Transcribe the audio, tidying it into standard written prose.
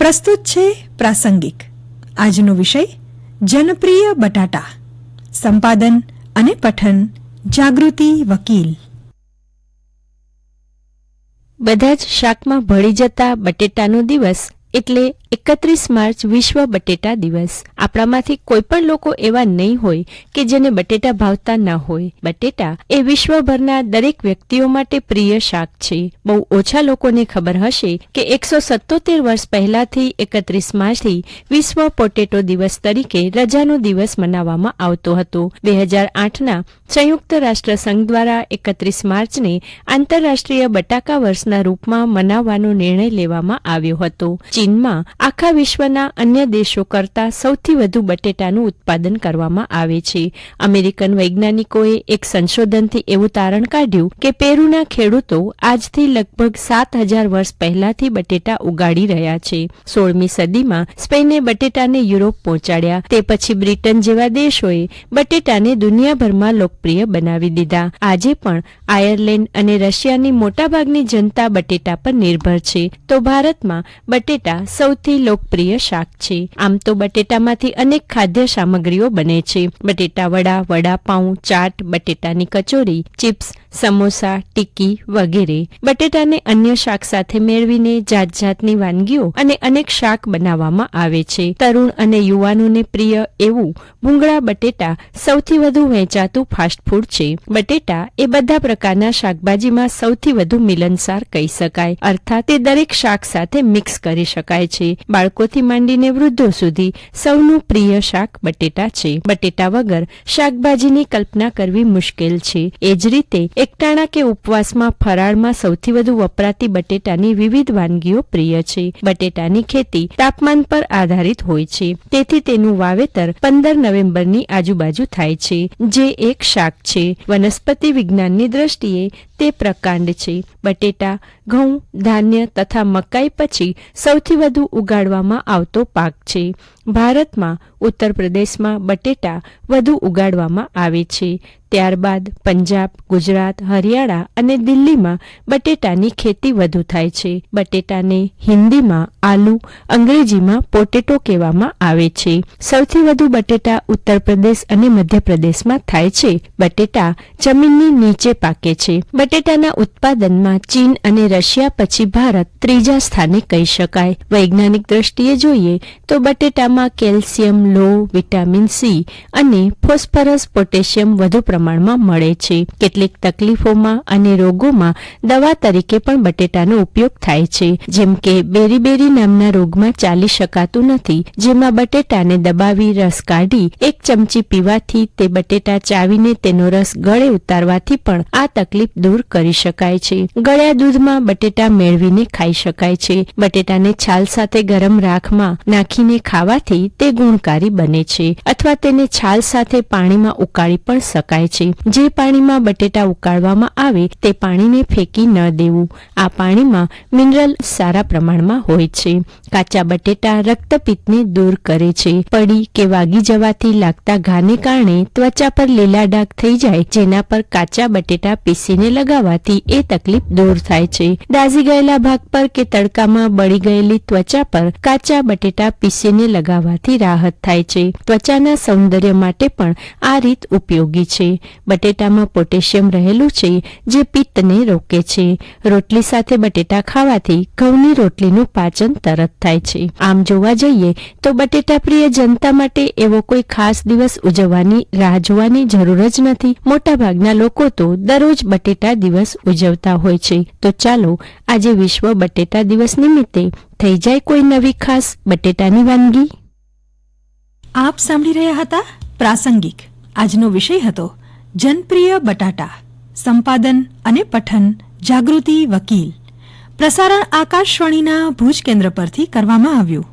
પ્રસ્તુત છે પ્રાસંગિક. આજનો વિષય જનપ્રિય બટાટા. સંપાદન અને પઠન જાગૃતિ વકીલ. બધા જ શાકમાં ભળી જતા બટેટાનો દિવસ એટલે 31 માર્ચ વિશ્વ બટેટા દિવસ. આપણામાંથી કોઈ પણ લોકો એવા નહીં હોય કે જેને બટેટા ભાવતા ન હોય. બટેટા એ વિશ્વભરના દરેક વ્યક્તિઓ માટે પ્રિય શાક છે. બહુ ઓછા લોકોને ખબર હશે કે 177 વર્ષ પહેલાથી 31 માર્ચથી વિશ્વ પોટેટો દિવસ તરીકે રજાનો દિવસ મનાવવામાં આવતો હતો. 2008ના સંયુક્ત રાષ્ટ્ર સંઘ દ્વારા 31 માર્ચને આંતરરાષ્ટ્રીય બટાકા વર્ષના રૂપમાં મનાવવાનો નિર્ણય લેવામાં આવ્યો હતો. ચીનમાં આખા વિશ્વના અન્ય દેશો કરતા સૌથી વધુ બટેટાનું ઉત્પાદન કરવામાં આવે છે. અમેરિકન વૈજ્ઞાનિકોએ એક સંશોધનથી એવું તારણ કાઢ્યું કે પેરુના ખેડૂતો આજથી લગભગ 7000 વર્ષ પહેલાથી બટેટા ઉગાડી રહ્યા છે. 16મી સદીમાં સ્પેને બટેટાને યુરોપ પહોંચાડ્યા. તે પછી બ્રિટન જેવા દેશોએ બટેટાને દુનિયાભરમાં લોકપ્રિય બનાવી દીધા. આજે પણ આયર્લેન્ડ અને રશિયાની મોટાભાગની જનતા બટેટા પર નિર્ભર છે. તો ભારતમાં બટેટા સૌથી લોકપ્રિય શાક છે. આમ તો બટેટામાંથી અનેક ખાદ્ય સામગ્રીઓ બને છે. બટેટા વડા, વડાપાઉં, ચાટ, બટેટાની કચોરી, ચિપ્સ, સમોસા, ટિક્કી વગેરે. બટેટાને અન્ય શાક સાથે મેળવીને જાત જાતની વાનગીઓ અને અનેક શાક બનાવવામાં આવે છે. તરુણ અને યુવાનોને પ્રિય એવું ભૂંગળા બટેટા સૌથી વધુ વેચાતું ફાસ્ટફૂડ છે. બટેટા એ બધા પ્રકારના શાકભાજીમાં સૌથી વધુ મિલનસાર કહી શકાય. અર્થાત તે દરેક શાક સાથે મિક્સ કરી શકાય છે. બાળકોથી માંડીને વૃદ્ધો સુધી સૌનું પ્રિય શાક બટેટા છે. બટેટા વગર શાકભાજીની કલ્પના કરવી મુશ્કેલ છે. એ જ રીતે એકટાણા કે ઉપવાસમાં ફરાળમાં સૌથી વધુ વપરાતી બટેટાની વિવિધ વાનગીઓ પ્રિય છે. બટેટાની ખેતી તાપમાન પર આધારિત હોય છે. તેથી તેનું વાવેતર 15 નવેમ્બરની આજુબાજુ થાય છે. જે એક શાક છે. વનસ્પતિ વિજ્ઞાનની દ્રષ્ટિએ તે પ્રકાંડ છે. બટેટા ઘઉં, ધાન્ય તથા મકાઈ પછી સૌથી વધુ ઉગાડવામાં આવતો પાક છે. ભારતમાં ઉત્તર પ્રદેશમાં બટેટા વધુ ઉગાડવામાં આવે છે. ત્યારબાદ પંજાબ, ગુજરાત, હરિયાણા અને દિલ્હીમાં બટેટાની ખેતી વધુ થાય છે. બટેટાને હિન્દીમાં આલુ, અંગ્રેજીમાં પોટેટો કહેવામાં આવે છે. સૌથી વધુ બટેટા ઉત્તર પ્રદેશ અને મધ્યપ્રદેશમાં થાય છે. બટેટા જમીનની નીચે પાકે છે. બટેટાના ઉત્પાદનમાં ચીન અને રશિયા પછી ભારત ત્રીજા સ્થાને કહી શકાય. વૈજ્ઞાનિક દ્રષ્ટિએ જોઈએ તો બટેટામાં કેલ્શિયમ, લોહ, વિટામિન સી અને ફોસ્ફરસ, પોટેશિયમ વધુ પ્રમાણમાં મળે છે. કેટલીક તકલીફોમાં અને રોગોમાં દવા તરીકે પણ બટેટાનો ઉપયોગ થાય છે. જેમ કે બેરી નામના રોગમાં ચાલી શકાતું નથી, જેમાં બટેટાને દબાવી રસ કાઢી 1 ચમચી પીવાથી તે બટેટા ચાવીને તેનો રસ ગળે ઉતારવાથી પણ આ તકલીફ દૂર કરી શકાય છે. ગળ્યા દૂધમાં બટેટા મેળવીને ખાઈ શકાય છે. બટેટાને છાલ સાથે ગરમ રાખમાં નાખીને ખાવાથી તે ગુણકારી બને છે. અથવા તેને છાલ સાથે પાણીમાં ઉકાળી પણ શકાય છે. જે પાણીમાં બટેટા ઉકાળવામાં આવે તે પાણીને ફેંકી ન દેવું. આ પાણીમાં મિનરલ સારા પ્રમાણમાં હોય છે. કાચા બટેટા રક્તપિત્તને દૂર કરે છે. પડી કે વાગી જવાથી લાગતા ઘાને કારણે ત્વચા પર લીલા ડાઘ થઈ જાય, જેના પર કાચા બટેટા પીસીને લગાવવાથી એ તકલીફ દૂર થાય છે. દાઝી ગયેલા ભાગ પર કે તડકામાં બળી ગયેલી ત્વચા પર કાચા બટેટા પીસીને લગાવવાથી રાહત થાય છે. ત્વચાના સૌંદર્ય માટે પણ આ રીત ઉપયોગી છે. બટેટામાં પોટેશિયમ રહેલું છે, જે પિત્તને રોકે છે. રોટલી સાથે બટેટા ખાવાથી ઘઉંની રોટલીનું પાચન તરત થાય છે. આમ જોવા જઈએ તો બટેટા પ્રિય જનતા માટે એવો કોઈ ખાસ દિવસ ઉજવવાની રાહ જોવાની જરૂર જ નથી. મોટાભાગના લોકો તો દરરોજ બટેટા દિવસ ઉજવતા હોય છે. તો ચાલો આજે વિશ્વ બટેટા દિવસ નિમિત્તે થઈ જાય કોઈ નવી ખાસ બટેટાની વાનગી. આપ સાંભળી રહ્યા હતા પ્રાસંગિક. આજનો વિષય હતો જનપ્રિય બટાટા. સંપાદન અને પઠન જાગૃતિ વકીલ. પ્રસારણ આકાશવાણીના ભુજ કેન્દ્ર પરથી કરવામાં આવ્યું.